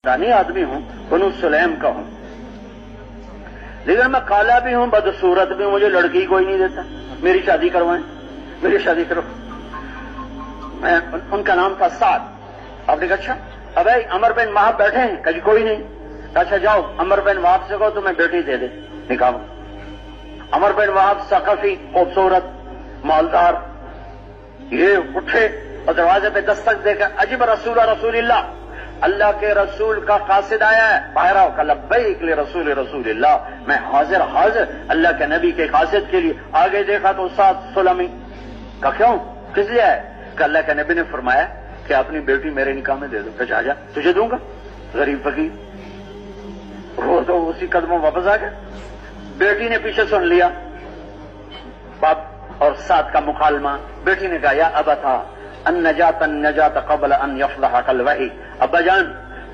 दानी आदमी हूं, बनु सुलैम का हूं, लेकिन मैं काला भी हूं, बदसूरत भी हूं, मुझे लड़की कोई नहीं देता। मेरी शादी करवाएं, मेरी शादी करो। मैं उनका नाम था साद। आपने कहा अच्छा, अब अमर बिन वहाब बैठे हैं, कभी कोई नहीं। अच्छा जाओ अमर बिन वहाब से कहो तुम्हें बेटी दे दे, निकाह। अमर बिन वहाब सकफी, खूबसूरत, मालदार, ये उठे और दरवाजे पे दस्तक देकर अजीब रसूलिल्लाह, अल्लाह के रसूल का कासिद आया है। बाहर आओ, कल लब्बैक ले रसूलिल्लाह, मैं हाजिर अल्लाह के नबी के कासिद के लिए। आगे देखा तो साद सुलमी का, क्यों, किस लिए है? कि अल्लाह के नबी ने फरमाया कि अपनी बेटी मेरे निकाह में दे दो। कहा जा, तुझे दूंगा, गरीब फकीर। वो तो उसी कदमों वापस आ गया। बेटी ने पीछे सुन लिया बाप और साद का मुकालमा। बेटी ने कहा या अबता अन नजात कबल अन यफलह कल वही, अब्बा जान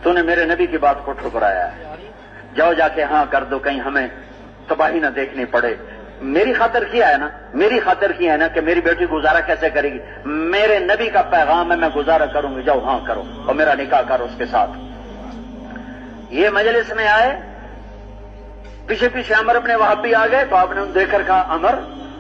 तूने मेरे नबी की बात को ठुकराया है, जाओ जाके हाँ कर दो, कहीं हमें तबाही ना देखनी पड़े। मेरी खातिर किया है ना, मेरी खातिर किया है ना कि मेरी बेटी गुजारा कैसे करेगी। मेरे नबी का पैगाम है, मैं गुजारा करूंगी, जाओ हाँ करो और मेरा निकाह करो उसके साथ। ये मजलिस में आए, पीछे पीछे अमर अपने वहां भी आ गए, तो आपने उन देखकर कहा अमर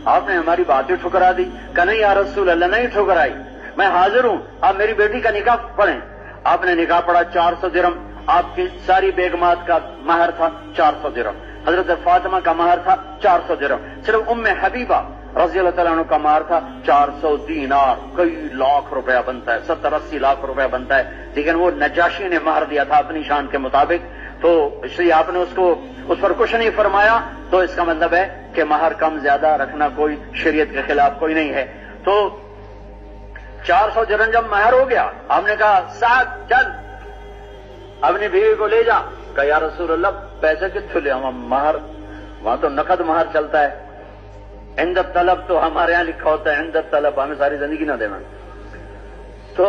आपने हमारी बातें ठुकरा दी। कहा नहीं या रसूल अल्लाह, नहीं ठुकराई, मैं हाजिर हूं, आप मेरी बेटी का निकाह पढ़ें। आपने निकाह पढ़ा, 400 दिरहम। आपकी सारी बेगमात का महर था 400 दिरहम। हजरत फातिमा का महर था 400 दिरहम। सिर्फ उम्मे हबीबा रज़ी अल्लाह तआला अन्हा का महर था 400 दीनार। कई लाख रुपया बनता है, 70-80 लाख रुपया बनता है, लेकिन वो नजाशी ने महर दिया था अपनी शान के मुताबिक, तो इसलिए आपने उसको उस पर कुछ नहीं फरमाया। तो इसका मतलब है कि महर कम ज्यादा रखना कोई शरीयत के खिलाफ कोई नहीं है। तो 400 दिरहम जब महर हो गया, आपने कहा साद चल अपनी बीवी को ले जा। कहा या रसूल अल्लाह पैसे कितने ले आऊं, महर वहां तो नकद महर चलता है, इंद तलब तो हमारे यहां लिखा होता है, इंद तलब हमें सारी जिंदगी ना देना। तो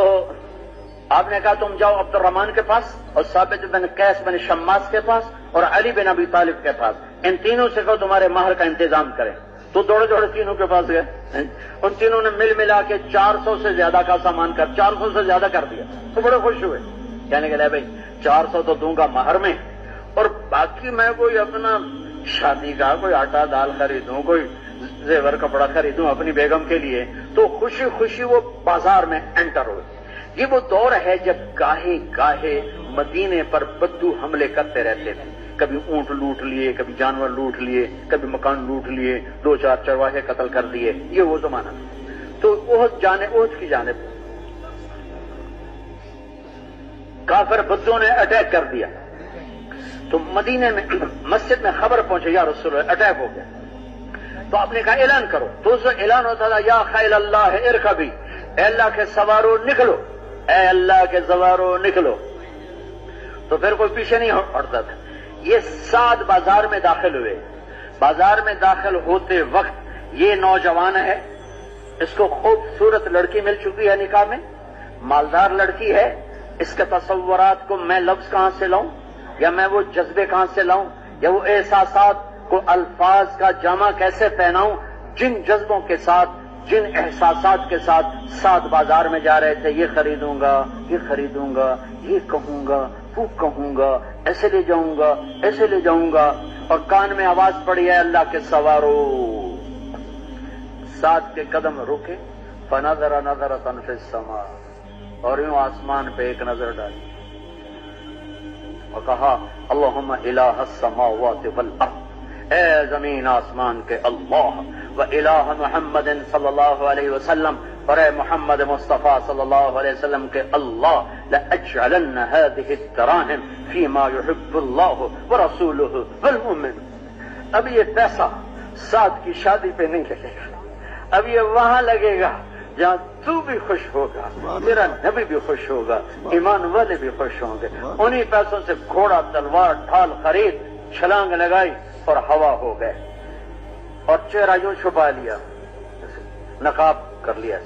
आपने कहा तुम जाओ अब्दुर्रहमान के पास और साबित बिन कैस बिन शम्मास के पास और अली बिन अबी तालिब के पास, इन तीनों से कहो तुम्हारे महर का इंतजाम करें। तो दौड़े दौड़े तीनों के पास गए, उन तीनों ने मिल मिला के 400 से ज्यादा का सामान कर 400 से ज्यादा कर दिया। तो बड़े खुश हुए, कहने के लिए भाई 400 तो दूंगा महर में, और बाकी मैं कोई अपना शादी का कोई आटा दाल खरीदूं, कोई जेवर कपड़ा खरीदूं अपनी बेगम के लिए। तो खुशी खुशी वो बाजार में एंटर हुए। ये वो दौर है जब गाहे गाहे मदीने पर बद्दू हमले करते रहते थे। कभी ऊंट लूट लिए, कभी जानवर लूट लिए, कभी मकान लूट लिए, 2-4 चरवाहे कत्ल कर दिए। ये वो जमाना। तो ओहद की जानिब काफिर बद्दों ने अटैक कर दिया। तो मदीने में मस्जिद में खबर पहुंचे या रसूल अटैक हो गया। तो आपने कहा ऐलान करो। तो उस ऐलान होता था या खैल अल्लाह इरकबी, अल्लाह के सवारों निकलो, ए अल्लाह के सवारों निकलो। तो फिर कोई पीछे नहीं हटता था। ये साद बाजार में दाखिल हुए। बाजार में दाखिल होते वक्त ये नौजवान है, इसको खूबसूरत लड़की मिल चुकी है निकाह में, मालदार लड़की है। इसके तसव्वुरात को मैं लफ्ज कहां से लाऊं, या मैं वो जज्बे कहां से लाऊं, या वो एहसासात को अल्फाज का जामा कैसे पहनाऊं। जिन जज्बों के साथ, जिन एहसासात के साथ साद बाजार में जा रहे थे, ये खरीदूंगा, ये खरीदूंगा, ये कहूंगा, वो कहूंगा, ऐसे ले जाऊंगा, ऐसे ले जाऊंगा, और कान में आवाज पड़ी है अल्लाह के सवारों। साद के कदम रुके, फनज़रा नज़रतन फ़िस समा, और यूं आसमान पे एक नजर डाली और कहा अल्लाहुम्मा इलाहस समावाति वल अर्द, ए जमीन आसमान के अल्लाह, व इलाह मुहम्मदिन सल्लल्लाहु अलैहि वसल्लम, और ए मोहम्मद मुस्तफा सल्लल्लाहु अलैहि वसल्लम के अल्लाह, लअजअलन्ना हादिहि दराहिम फीमा युहिब्बुल्लाहु व रसूलुहु वल मुमिन। अब ये पैसा साद की शादी पे नहीं लगेगा, अब ये वहां लगेगा जहां तू भी खुश होगा, मेरा नबी भी खुश होगा, ईमान वाले भी खुश होंगे। उन्हीं पैसों से घोड़ा तलवार ढाल खरीद, छलांग लगाई और हवा हो गए, और चेहरा यूं छुपा लिया, नकाब कर लिया।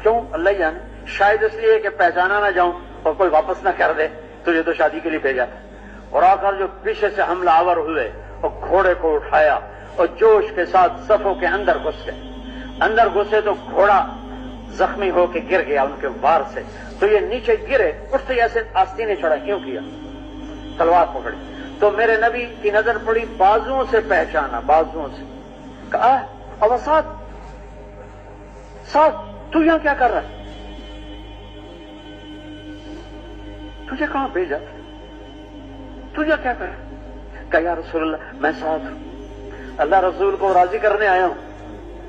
क्यों? अल्लाह जाने, शायद इसलिए कि पहचाना ना जाऊं और कोई वापस ना कर दे, तुझे तो शादी के लिए भेजा था। और आकर जो पीछे से हमलावर हुए और घोड़े को उठाया और जोश के साथ सफों के अंदर घुस गए। अंदर घुसे तो घोड़ा زخمی ہو کے گر گیا ان کے وار سے، تو یہ نیچے گرے، اٹھتے ایسے آستینے چڑھا، کیوں کیا؟ تلوار پکڑی تو میرے نبی کی نظر پڑی، بازوؤں سے پہچانا، بازوؤں سے کہا اب سعد تو یہاں کیا کر رہا ہے؟ تجھے کہاں بھیجا؟ تجھے کیا کر رہا ہے؟ کہا یا رسول اللہ میں سعد ہوں، اللہ رسول کو راضی کرنے آیا ہوں۔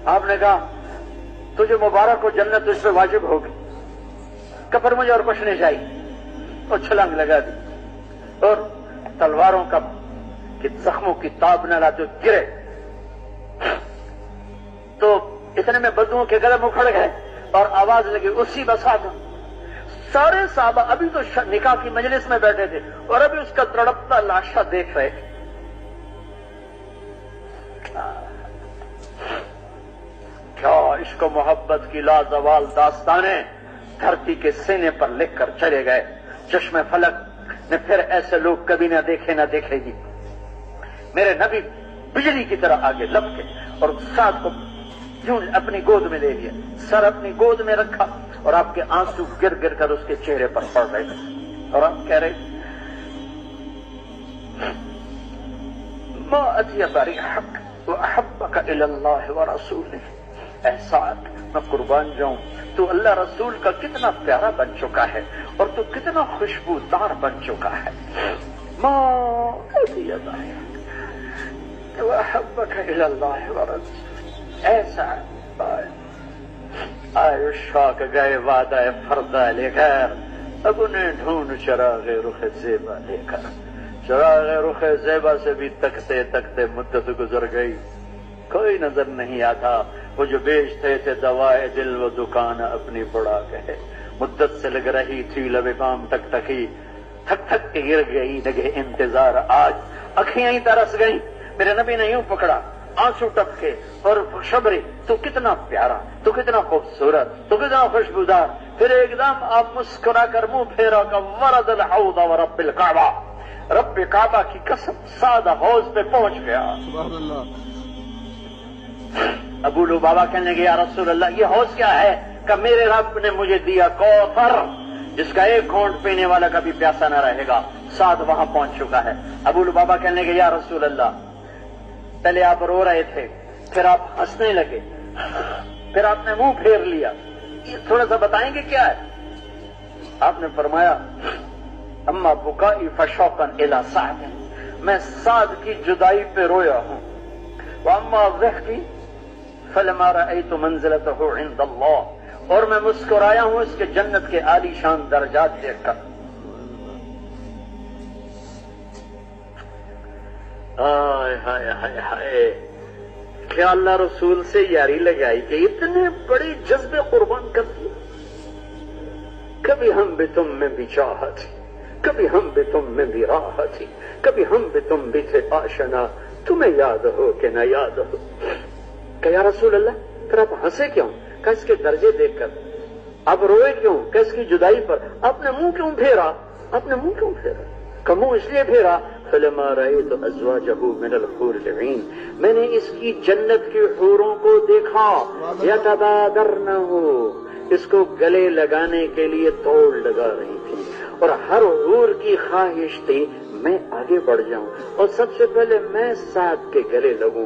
آپ نے کہا تجھے مبارک ہو، جنت تجھ پہ واجب ہوگی، کفر مجھے اور کچھ نہیں چاہیے، اور چھلانگ لگا دی اور تلواروں کا زخموں کی تاب نہ لاتے گرے تو اتنے میں بدوؤں کے گلے اکھڑ گئے اور آواز لگی اسی بساط۔ سارے صحابہ ابھی تو نکاح کی مجلس میں بیٹھے تھے اور ابھی اس کا تڑپتا لاشا دیکھ رہے تھے۔ کیا عشق و محبت کی لازوال داستانیں دھرتی کے سینے پر لکھ کر چلے گئے۔ چشم فلک نے پھر ایسے لوگ کبھی نہ دیکھے گی۔ میرے نبی بجلی کی طرح آگے لپکے اور سعد کو یوں اپنی گود میں لے لیا، سر اپنی گود میں رکھا اور آپ کے آنسو گر گر کر اس کے چہرے پر پڑ رہے تھے اور آپ کہہ رہے ما اطیب ریحک واحبک الی اللہ ورسولہ۔ اے سعد میں قربان جاؤں، تو اللہ رسول کا کتنا پیارا بن چکا ہے اور تو کتنا خوشبودار بن چکا ہے۔ ما اطیب ریحک واحبک الی اللہ ورسولہ۔ ایسا آئے شاک گئے وعدہ فردہ لے کر، اب انہیں ڈھونڈ چراغ رخ زیبا لے کر۔ چراغ رخ زیبا سے بھی تکتے تکتے مدت گزر گئی، کوئی نظر نہیں آتا۔ وہ جو بیچتے تھے دوائے دل وہ دکان اپنی بڑا گئے۔ مدت سے لگ رہی تھی لب کام تک تکی، تھک تھک کے گر گئی لگے انتظار آج، اکھیاں ہی ترس گئیں۔ میرے نبی نے یوں پکڑا، آنسو ٹپکے اور شبری تو کتنا پیارا، تو کتنا خوبصورت، تو کتنا خوشبودار۔ پھر ایک دم آپ مسکرا کر منہ پھیرا کہ ورد الحوض ورب الکعبہ، رب کعبہ کی قسم سادہ حوض پہ پہنچ گیا۔ سبحان اللہ۔ ابو لبابہ کہنے لگے یا رسول اللہ یہ حوض کیا ہے؟ کہ میرے رب نے مجھے دیا کوثر، جس کا ایک گھونٹ پینے والا کبھی پیاسا نہ رہے گا۔ سعد وہاں پہنچ چکا ہے۔ ابو لبابہ کہنے لگے یا رسول اللہ پہلے آپ رو رہے تھے، پھر آپ ہنسنے لگے، پھر آپ نے منہ پھیر لیا، یہ تھوڑا سا بتائیں گے کیا ہے؟ آپ نے فرمایا اما بکائی فشوقا الی سعد، میں سعد کی جدائی پہ رویا ہوں، واما ضحکی فلما رأیت منزلتہ عند اللہ، اور میں مسکرایا ہوں اس کے جنت کے عالی شان درجات دیکھ کر۔ ہائے ہائے ہائے ہائے، کیا اللہ رسول سے یاری لگائی کہ اتنے بڑے جذبے قربان کر دیے۔ کبھی ہم بھی تم میں بھی چاہت تھی، کبھی ہم بھی تم میں بھی راحت تھی، کبھی ہم بھی تم بھی تھے آشنا، تمہیں یاد ہو کہ نہ یاد ہو۔ کہ یا رسول اللہ پھر آپ ہنسے کیوں؟ کہ اس کے درجے دیکھ کر۔ آپ روئے کیوں؟ کہ اس کی جدائی پر۔ آپ نے منہ کیوں پھیرا؟ آپ نے منہ کیوں پھیرا؟ کہ منہ اس لیے پھیرا فلما رأیت ازواجہ من الحور العین، میں نے اس کی جنت کی حوروں کو دیکھا، یتبادرنہ، اس کو گلے لگانے کے لیے توڑ لگا رہی تھی، اور ہر حور کی خواہش تھی میں آگے بڑھ جاؤں اور سب سے پہلے میں سعد کے گلے لگوں۔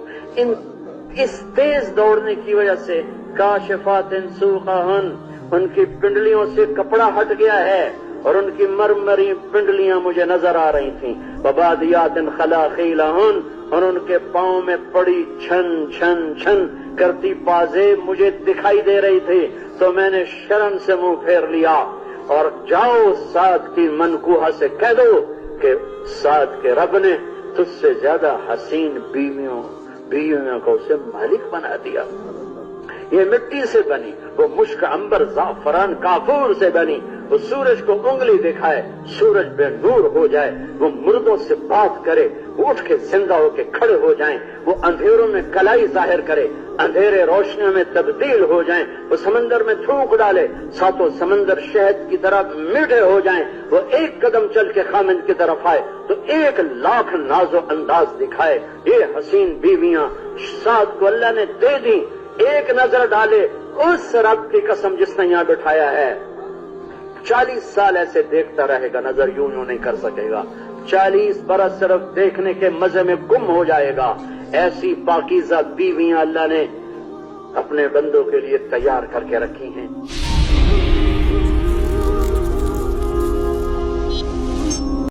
اس تیز دوڑنے کی وجہ سے کاشفات سوقہن، ان کی پنڈلیوں سے کپڑا ہٹ گیا ہے اور ان کی مرمری پنڈلیاں مجھے نظر آ رہی تھیں۔ وبادیات خلاخیلہن، اور ان کے پاؤں میں پڑی چھن چھن چھن کرتی بازیں مجھے دکھائی دے رہی تھی، تو میں نے شرم سے منہ پھیر لیا اور جاؤ سعد کی منکوحہ سے کہہ دو کہ سعد کے رب نے تجھ سے زیادہ حسین بیویوں کو اسے مالک بنا دیا۔ یہ مٹی سے بنی، وہ مشک عنبر زعفران کافور سے بنی، وہ سورج کو انگلی دکھائے سورج بے نور ہو جائے، وہ مردوں سے بات کرے وہ اٹھ کے زندہ ہو کے کھڑے ہو جائیں، وہ اندھیروں میں کلائی ظاہر کرے اندھیرے روشنیوں میں تبدیل ہو جائیں، وہ سمندر میں تھوک ڈالے ساتوں سمندر شہد کی طرح میٹھے ہو جائیں، وہ ایک قدم چل کے خامند کی طرف آئے تو 1,00,000 ناز و انداز دکھائے۔ یہ حسین بیویاں سعد کو اللہ نے دے دی، ایک نظر ڈالے اس رب کی قسم جس نے یہاں بٹھایا ہے 40 سال ایسے دیکھتا رہے گا، نظر یوں نہیں کر سکے گا، 40 برس صرف دیکھنے کے مزے میں گم ہو جائے گا۔ ایسی پاکیزہ بیویاں اللہ نے اپنے بندوں کے لیے تیار کر کے رکھی ہیں۔